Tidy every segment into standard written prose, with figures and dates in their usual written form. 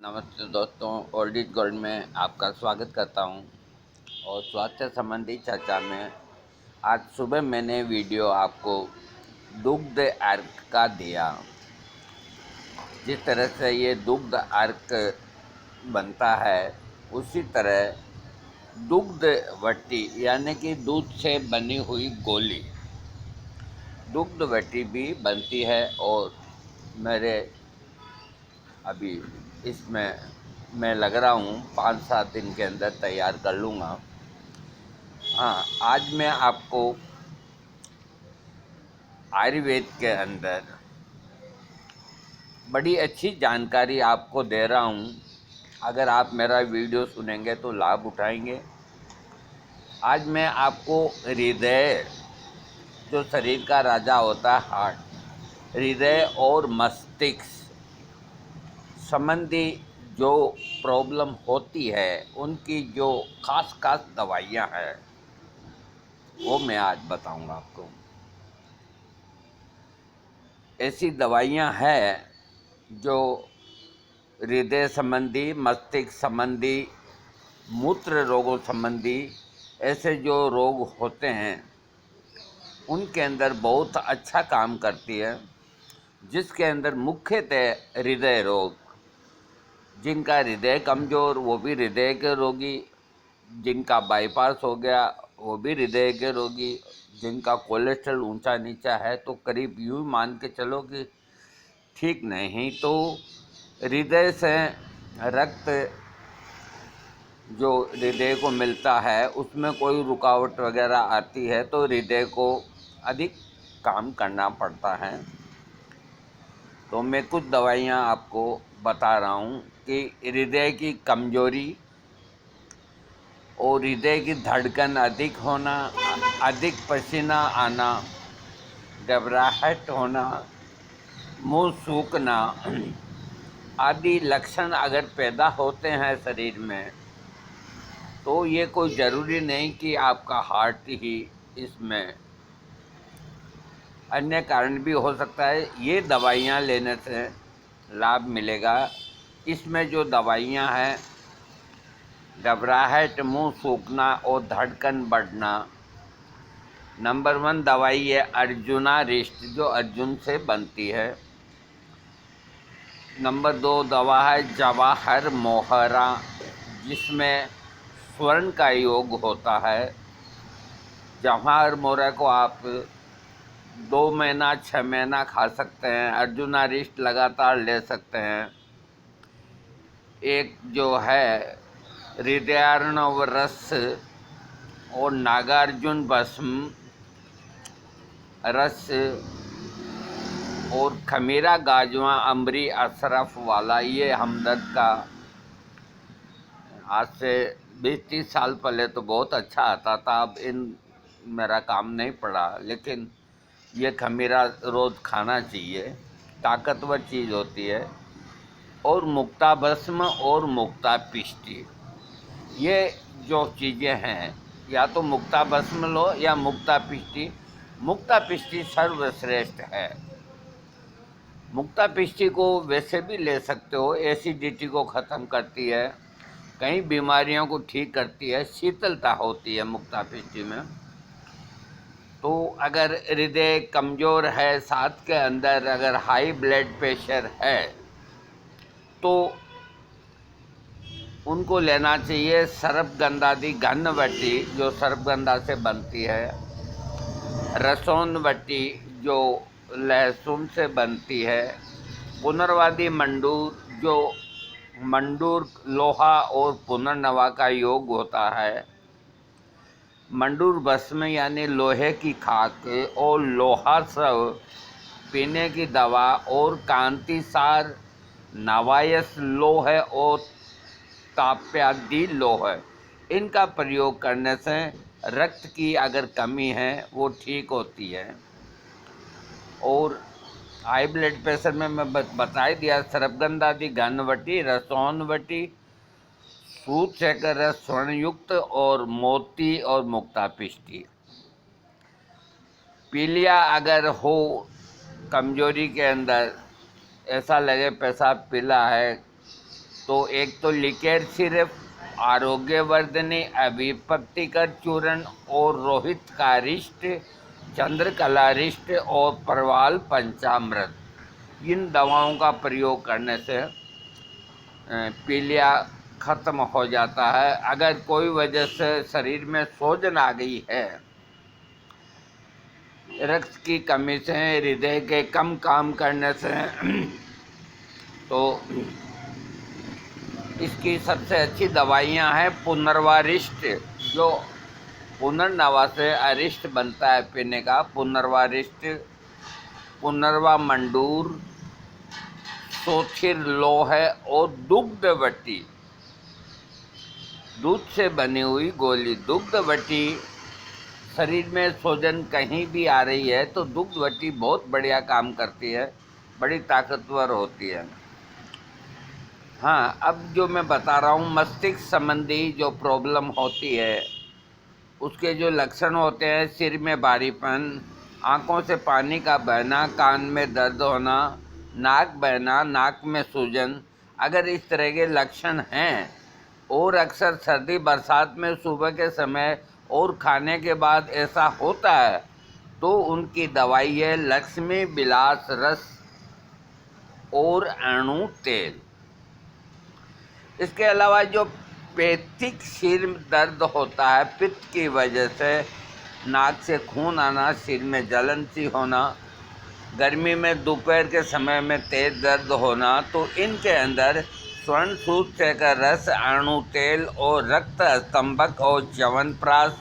नमस्ते दोस्तों, old is gold में आपका स्वागत करता हूं। और स्वास्थ्य संबंधी चर्चा में आज सुबह मैंने वीडियो आपको दुग्ध अर्क का दिया। जिस तरह से ये दुग्ध अर्क बनता है उसी तरह दुग्ध वट्टी यानी कि दूध से बनी हुई गोली दुग्ध वट्टी भी बनती है। और मेरे अभी इसमें मैं लग रहा हूँ 5-7 दिन के अंदर तैयार कर लूँगा। हाँ, आज मैं आपको आयुर्वेद के अंदर बड़ी अच्छी जानकारी आपको दे रहा हूँ। अगर आप मेरा वीडियो सुनेंगे तो लाभ उठाएंगे। आज मैं आपको हृदय, जो शरीर का राजा होता है, हार्ट, हृदय और मस्तिष्क संबंधी जो प्रॉब्लम होती है उनकी जो खास खास दवाइयाँ हैं वो मैं आज बताऊंगा आपको। ऐसी दवाइयाँ हैं जो हृदय संबंधी, मस्तिष्क संबंधी, मूत्र रोगों संबंधी ऐसे जो रोग होते हैं उनके अंदर बहुत अच्छा काम करती है। जिसके अंदर मुख्यतः हृदय रोग, जिनका हृदय कमज़ोर वो भी हृदय के रोगी, जिनका बाईपास हो गया वो भी हृदय के रोगी, जिनका कोलेस्ट्रॉल ऊंचा नीचा है तो करीब यूँ मान के चलो कि ठीक नहीं तो हृदय से रक्त जो हृदय को मिलता है उसमें कोई रुकावट वगैरह आती है तो हृदय को अधिक काम करना पड़ता है। तो मैं कुछ दवाइयाँ आपको बता रहा हूँ कि हृदय की कमजोरी और हृदय की धड़कन अधिक होना, अधिक पसीना आना, घबराहट होना, मुंह सूखना आदि लक्षण अगर पैदा होते हैं शरीर में तो ये कोई ज़रूरी नहीं कि आपका हार्ट ही इसमें, अन्य कारण भी हो सकता है। ये दवाइयाँ लेने से लाभ मिलेगा। इसमें जो दवाइयाँ हैं, घबराहट, मुंह सूखना और धड़कन बढ़ना, नंबर 1 दवाई है अर्जुना रिस्ट जो अर्जुन से बनती है। नंबर 2 दवा है जवाहर मोहरा जिसमें स्वर्ण का योग होता है। जवाहर मोहरा को आप 2 महीना 6 महीना खा सकते हैं। अर्जुना रिस्ट लगातार ले सकते हैं। एक जो है हृदयार्णव रस और नागार्जुन भस्म रस और खमीरा गाजवा अमरी अशरफ वाला, ये हमदर्द का आज से 20-30 साल पहले तो बहुत अच्छा आता था। अब इन मेरा काम नहीं पड़ा, लेकिन ये खमीरा रोज़ खाना चाहिए, ताकतवर चीज़ होती है। और मुक्ता भस्म और मुक्ता पिष्टी, ये जो चीज़ें हैं, या तो मुक्ता भस्म लो या मुक्ता पिष्टी। मुक्ता पिष्टी सर्वश्रेष्ठ है। मुक्ता पिष्टी को वैसे भी ले सकते हो, एसिडिटी को ख़त्म करती है, कई बीमारियों को ठीक करती है, शीतलता होती है मुक्ता पिष्टी में। तो अगर हृदय कमज़ोर है, साथ के अंदर अगर हाई ब्लड प्रेशर है तो उनको लेना चाहिए सर्पगंधादि घनवटी जो सर्पगंधा से बनती है, रसोनवटी जो लहसुन से बनती है, पुनर्वादी मंडूर जो मंडूर लोहा और पुनर्नवा का योग होता है, मंडूर भस्म यानी लोहे की खाक और लोहा स्रव पीने की दवा, और कांतिसार नवायस लोह और ताप्यादि लोह, इनका प्रयोग करने से रक्त की अगर कमी है वो ठीक होती है। और हाई ब्लड प्रेशर में मैं बता ही दिया, सर्पगंधादि घनवटी, रसौनवटी, सूत शेखर रस स्वर्णयुक्त और मोती और मुक्ता पिष्टी। पीलिया अगर हो कमजोरी के अंदर, ऐसा लगे पेशाब पीला है तो एक तो लिकेर सिरप, आरोग्यवर्धनी, अभिपत्तिकर चूर्ण और रोहित कारिष्ट, चंद्रकलारिष्ट और परवाल पंचामृत, इन दवाओं का प्रयोग करने से पीलिया खत्म हो जाता है। अगर कोई वजह से शरीर में सूजन आ गई है, रक्त की कमी से, हृदय के कम काम करने से, तो इसकी सबसे अच्छी दवाइयाँ हैं पुनर्वारिष्ट, जो पुनर्नवा से अरिष्ट बनता है पीने का। पुनर्वारिष्ट, पुनर्वा मंडूर, सोथिर लोह और दुग्धवटी, दूध से बनी हुई गोली। दुग्धवटी, शरीर में सूजन कहीं भी आ रही है तो दुग्धवटी बहुत बढ़िया काम करती है, बड़ी ताकतवर होती है। हाँ, अब जो मैं बता रहा हूँ, मस्तिष्क संबंधी जो प्रॉब्लम होती है उसके जो लक्षण होते हैं, सिर में भारीपन, आँखों से पानी का बहना, कान में दर्द होना, नाक बहना, नाक में सूजन, अगर इस तरह के लक्षण हैं और अक्सर सर्दी बरसात में सुबह के समय और खाने के बाद ऐसा होता है, तो उनकी दवाई है लक्ष्मी विलास रस और अणु तेल। इसके अलावा जो पैथिक सिर दर्द होता है, पित्त की वजह से नाक से खून आना, सिर में जलन सी होना, गर्मी में दोपहर के समय में तेज दर्द होना, तो इनके अंदर स्वर्ण सूत्र का रस, अणु तेल और रक्त स्तंभक और च्यवनप्राश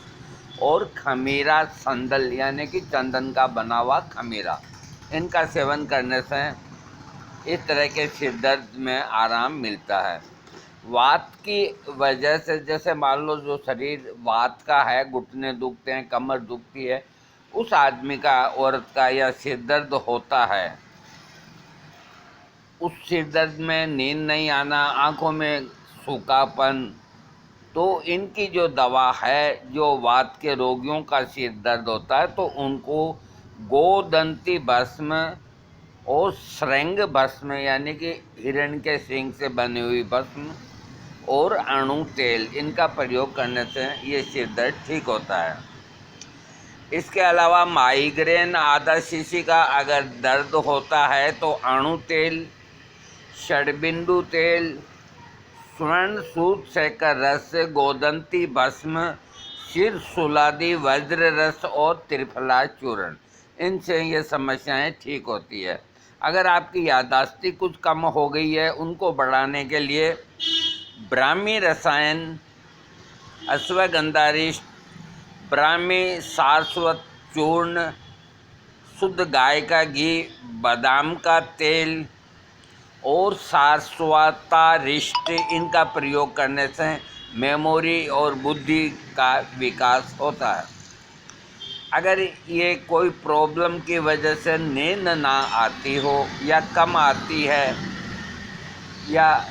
और खमीरा संदल यानी कि चंदन का बना हुआ खमीरा, इनका सेवन करने से इस तरह के सिर दर्द में आराम मिलता है। वात की वजह से, जैसे मान लो जो शरीर वात का है, घुटने दुखते हैं, कमर दुखती है, उस आदमी का, औरत का या सिर दर्द होता है, उस सिर दर्द में नींद नहीं आना, आँखों में सूखापन, तो इनकी जो दवा है, जो वात के रोगियों का सिर दर्द होता है, तो उनको गोदंती भस्म और श्रृंग भस्म यानी कि हिरण के सींग से बनी हुई भस्म और अणु तेल, इनका प्रयोग करने से ये सिर दर्द ठीक होता है। इसके अलावा माइग्रेन, आधा शीशी का अगर दर्द होता है तो अणु तेल, षडबिंदु तेल, स्वर्ण सूत शेखर रस, गोदंती भस्म, शिर सुलादी, वज्र रस और त्रिफला चूर्ण, इनसे ये समस्याएं ठीक होती है। अगर आपकी याददाश्त कुछ कम हो गई है, उनको बढ़ाने के लिए ब्राह्मी रसायन, अश्वगंधारिष्ट, ब्राह्मी सारस्वत चूर्ण, शुद्ध गाय का घी, बादाम का तेल और सारस्वतारिष्ट, इनका प्रयोग करने से मेमोरी और बुद्धि का विकास होता है। अगर ये कोई प्रॉब्लम की वजह से नींद ना आती हो या कम आती है, या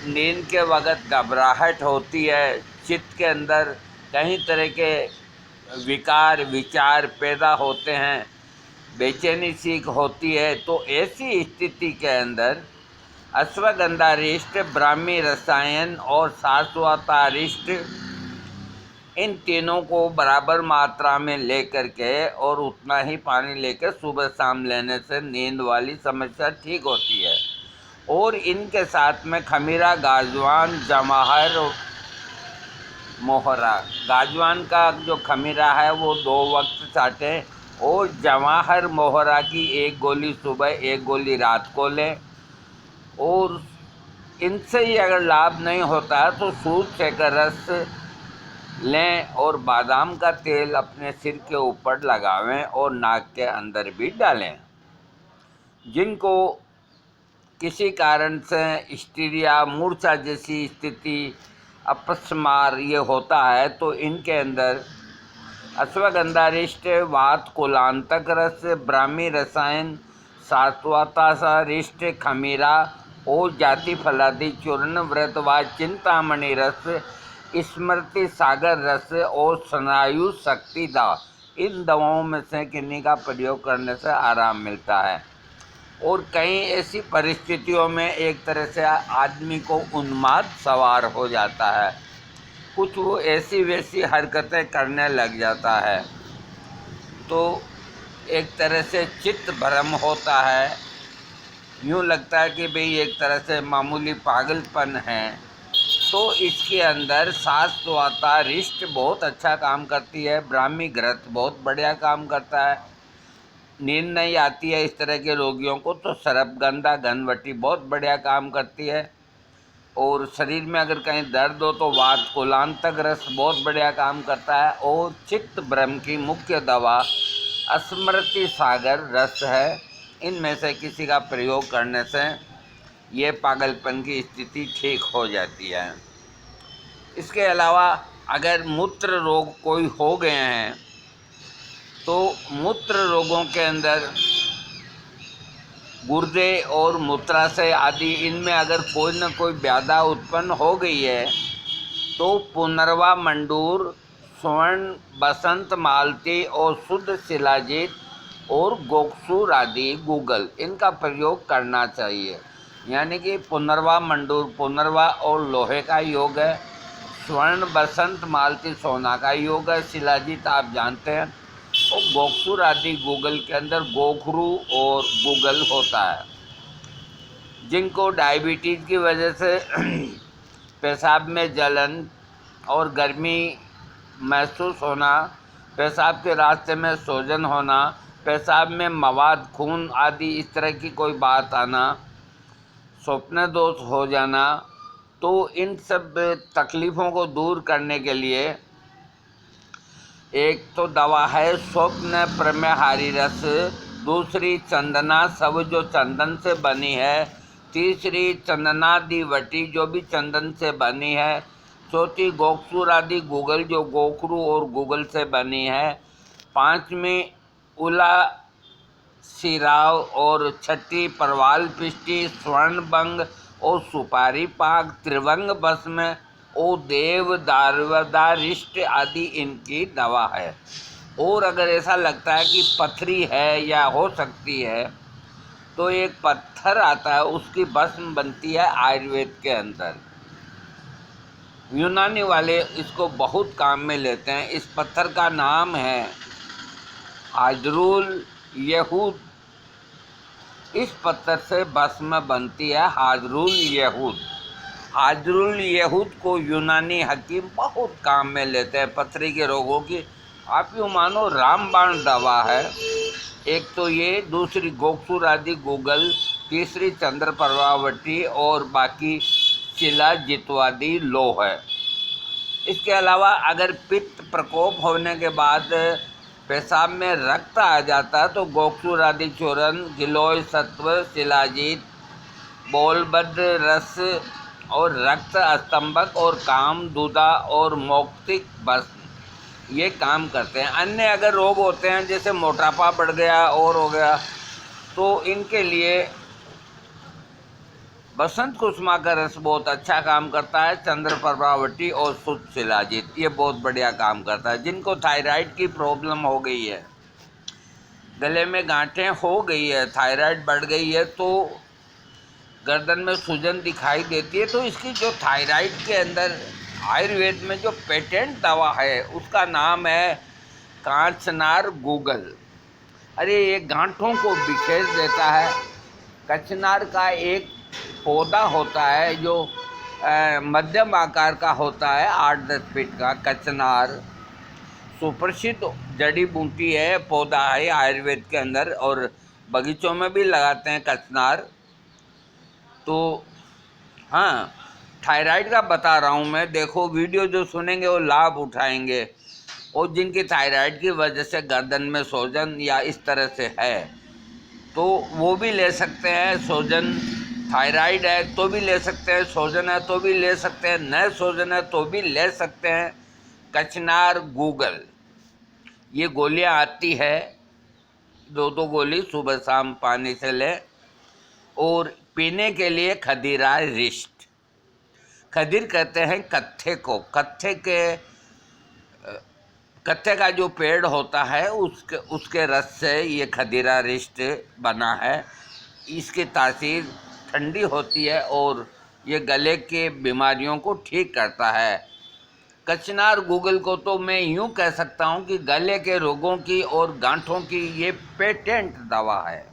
नींद के वक्त घबराहट होती है, चित्त के अंदर कई तरह के विकार विचार पैदा होते हैं, बेचैनी सी होती है, तो ऐसी स्थिति के अंदर अश्वगंधारिष्ट, ब्राह्मी रसायन और सारस्वतारिष्ट, इन तीनों को बराबर मात्रा में लेकर के और उतना ही पानी लेकर सुबह शाम लेने से नींद वाली समस्या ठीक होती है। और इनके साथ में खमीरा, गाजवान, जवाहर, मोहरा, गाजवान का जो खमीरा है वो 2 वक्त चाटें और जवाहर मोहरा की 1 गोली सुबह 1 गोली रात को लें। और इनसे ही अगर लाभ नहीं होता है तो सूत शेखर रस लें और बादाम का तेल अपने सिर के ऊपर लगावें और नाक के अंदर भी डालें। जिनको किसी कारण से स्टीरिया, मूर्छा जैसी स्थिति, अपस्मार ये होता है, तो इनके अंदर अश्वगंधारिष्ट, वात कुलांतक रस, ब्राह्मी रसायन, सारस्वतारिष्ट, खमीरा और जाति फलादि चूर्ण, व्रतवा, चिंतामणि रस, स्मृति सागर रस और स्नायु शक्तिदा, इन दवाओं में से किन्हीं का प्रयोग करने से आराम मिलता है। और कई ऐसी परिस्थितियों में एक तरह से आदमी को उन्माद सवार हो जाता है, कुछ वो ऐसी वैसी हरकतें करने लग जाता है, तो एक तरह से चित्त भ्रम होता है। यूँ लगता है कि भाई एक तरह से मामूली पागलपन है। तो इसके अंदर शास्त्रवाता रिष्ट बहुत अच्छा काम करती है, ब्राह्मी घृत बहुत बढ़िया काम करता है। नींद नहीं आती है इस तरह के रोगियों को तो सर्पगंधा घनवटी बहुत बढ़िया काम करती है। और शरीर में अगर कहीं दर्द हो तो वात कुलांतक रस बहुत बढ़िया काम करता है। और चित्त भ्रम की मुख्य दवा स्मृति सागर रस है। इनमें से किसी का प्रयोग करने से ये पागलपन की स्थिति ठीक हो जाती है। इसके अलावा अगर मूत्र रोग कोई हो गए हैं तो मूत्र रोगों के अंदर गुर्दे और मूत्राशय आदि इनमें अगर कोई न कोई व्याधा उत्पन्न हो गई है तो पुनर्वा मंडूर, स्वर्ण, बसंत मालती और शुद्ध शिलाजीत और गोक्षूर आदि गूगल इनका प्रयोग करना चाहिए। यानी कि पुनर्वा मंडूर पुनर्वा और लोहे का योग है, स्वर्ण बसंत मालती सोना का योग है, शिलाजीत आप जानते हैं, और गोक्षूर आदि गूगल के अंदर गोखरू और गूगल होता है। जिनको डायबिटीज़ की वजह से पेशाब में जलन और गर्मी महसूस होना, पेशाब के रास्ते में सूजन होना, पेशाब में मवाद खून आदि इस तरह की कोई बात आना, स्वप्न दोष हो जाना, तो इन सब तकलीफ़ों को दूर करने के लिए एक तो दवा है स्वप्न प्रमेहारी रस, दूसरी चंदना सब जो चंदन से बनी है, तीसरी चंदनादि वटी जो भी चंदन से बनी है, चौथी गोक्षूर आदि गूगल जो गोखरू और गूगल से बनी है, पांचवी उला सिराव और छठी परवाल पिष्टी, स्वर्णभंग और सुपारी पाक, त्रिभंग भस्म और देव दारवदारिष्ट आदि इनकी दवा है। और अगर ऐसा लगता है कि पथरी है या हो सकती है तो एक पत्थर आता है, उसकी भस्म बनती है आयुर्वेद के अंदर। यूनानी वाले इसको बहुत काम में लेते हैं। इस पत्थर का नाम है हाजरुल यहूद। इस पत्थर से भस्म बनती है हाजरुल यहूद। हाजरुल यहूद को यूनानी हकीम बहुत काम में लेते हैं पथरी के रोगों की। आप यूँ मानो रामबाण दवा है। एक तो ये, दूसरी गोक्षूर आदि गूगल, तीसरी चंद्र प्रभावटी और बाकी शिला जितवादी लोह है। इसके अलावा अगर पित्त प्रकोप होने के बाद पेशाब में रक्त आ जाता है तो गोक्षूर आदि चूर्ण, गिलोय सत्व, शिलाजीत, बोलबद्र रस और रक्त स्तंभक और काम दूधा और मौक्तिक भस्म ये काम करते हैं। अन्य अगर रोग होते हैं जैसे मोटापा बढ़ गया और हो गया तो इनके लिए बसंत कुसुमा का रस बहुत अच्छा काम करता है। चंद्र प्रभावटी और शुद्ध शिलाजीत ये बहुत बढ़िया काम करता है। जिनको थायराइड की प्रॉब्लम हो गई है, गले में गांठें हो गई है, थायराइड बढ़ गई है, तो गर्दन में सूजन दिखाई देती है, तो इसकी जो थायराइड के अंदर आयुर्वेद में जो पेटेंट दवा है उसका नाम है कांचनार गूगल। अरे ये गांठों को बिखेर देता है। कचनार का एक पौधा होता है जो मध्यम आकार का होता है, 8-10 फीट का। कचनार सुप्रसिद्ध जड़ी बूटी है, पौधा है आयुर्वेद के अंदर, और बगीचों में भी लगाते हैं कचनार। तो हाँ, थायराइड का बता रहा हूँ मैं। देखो वीडियो जो सुनेंगे वो लाभ उठाएंगे। और जिनकी थायराइड की वजह से गर्दन में सूजन या इस तरह से है तो वो भी ले सकते हैं। सूजन, थायराइड है तो भी ले सकते हैं, सूजन है तो भी ले सकते हैं, न सूजन है तो भी ले सकते हैं। कचनार गूगल ये गोलियां आती है, 2-2 गोली सुबह शाम पानी से लें। और पीने के लिए खदीरा रिष्ट, खदीर कहते हैं कत्थे को। कत्थे का जो पेड़ होता है उसके रस से ये खदीरा रिष्ट बना है। इसकी तासीर ठंडी होती है और ये गले के बीमारियों को ठीक करता है। कचनार गूगल को तो मैं यूँ कह सकता हूँ कि गले के रोगों की और गांठों की ये पेटेंट दवा है।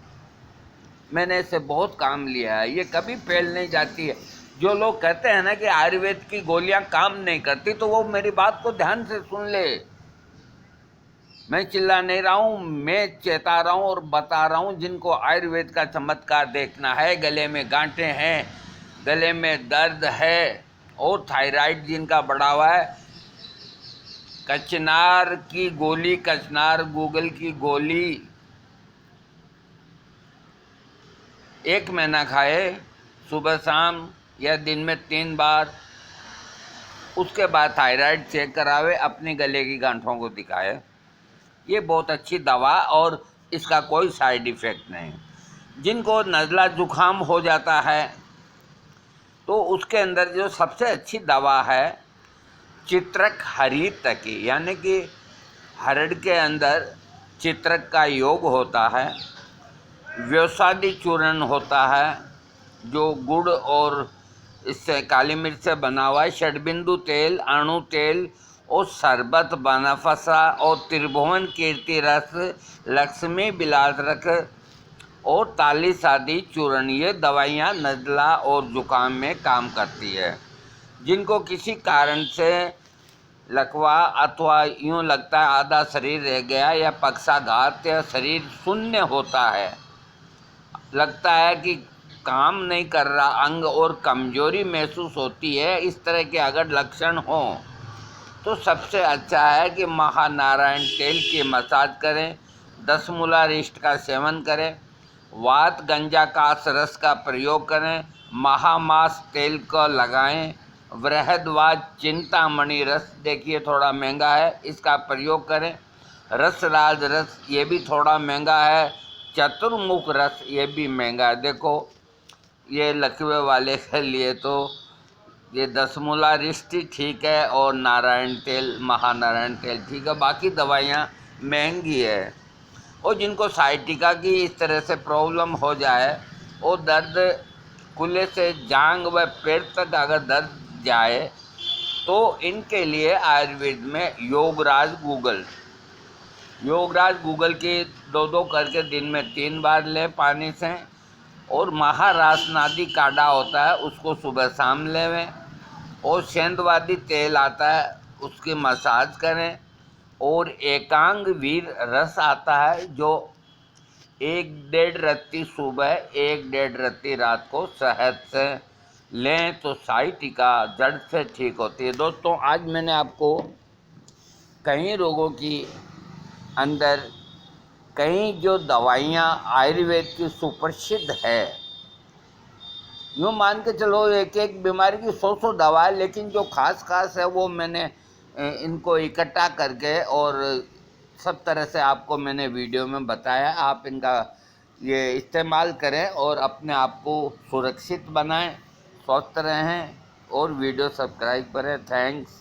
मैंने इससे बहुत काम लिया है, ये कभी फेल नहीं जाती है। जो लोग कहते हैं ना कि आयुर्वेद की गोलियां काम नहीं करती, तो वो मेरी बात को ध्यान से सुन ले। मैं चिल्ला नहीं रहा हूँ, मैं चेता रहा हूँ और बता रहा हूँ। जिनको आयुर्वेद का चमत्कार देखना है, गले में गांठें हैं, गले में दर्द है और थायराइड जिनका बढ़ा हुआ है, कचनार की गोली, कचनार गूगल की गोली 1 महीना खाए, सुबह शाम या दिन में 3 बार। उसके बाद थायराइड चेक करावे, अपने गले की गांठों को दिखाए। ये बहुत अच्छी दवा और इसका कोई साइड इफ़ेक्ट नहीं। जिनको नज़ला जुखाम हो जाता है तो उसके अंदर जो सबसे अच्छी दवा है चित्रक हरित की, यानी कि हरड़ के अंदर चित्रक का योग होता है, व्योसादी चूर्ण होता है जो गुड़ और इससे काली मिर्च से बना हुआ है, षडबिंदु तेल, अणु तेल और शरबत, बनफसा और त्रिभुवन कीर्ति रस, लक्ष्मी बिलासरक और तालिस आदि चूर्ण, ये दवाइयाँ नज़ला और जुकाम में काम करती है। जिनको किसी कारण से लकवा अथवा यूँ लगता है आधा शरीर रह गया या पक्षाघात या शरीर शून्य होता है, लगता है कि काम नहीं कर रहा अंग और कमजोरी महसूस होती है, इस तरह के अगर लक्षण हों तो सबसे अच्छा है कि महानारायण तेल की मसाज करें, 10 मूला रिष्ट का सेवन करें, वात गंजा कास रस का प्रयोग करें, महामास तेल को लगाएं, वृहदवाज चिंतामणि रस, देखिए थोड़ा महंगा है, इसका प्रयोग करें, रसराज रस ये भी थोड़ा महंगा है, चतुर्मुख रस ये भी महंगा है। देखो ये लकवे वाले के लिए तो ये 10 मूला रिष्ट ठीक है और नारायण तेल, महानारायण तेल ठीक है, बाकी दवाइयाँ महंगी है। और जिनको साइटिका की इस तरह से प्रॉब्लम हो जाए और दर्द कुल्ले से जांग व पैर तक अगर दर्द जाए तो इनके लिए आयुर्वेद में योगराज गूगल की 2-2 करके दिन में 3 बार लें पानी से, और महारास नादी काढ़ा होता है उसको सुबह शाम लेवें, और सेंधवादी तेल आता है उसकी मसाज करें, और एकांग वीर रस आता है जो 1-1.5 रत्ती सुबह 1-1.5 रत्ती रात को शहद से लें तो साइटिका जड़ से ठीक होती है। दोस्तों आज मैंने आपको कई रोगों की अंदर कई जो दवाइयाँ आयुर्वेद की सुप्रसिद्ध है, यूँ मान के चलो एक एक बीमारी की 100 दवा है, लेकिन जो खास है वो मैंने इनको इकट्ठा करके और सब तरह से आपको मैंने वीडियो में बताया। आप इनका ये इस्तेमाल करें और अपने आप को सुरक्षित बनाएं, स्वस्थ रहें और वीडियो सब्सक्राइब करें। थैंक्स।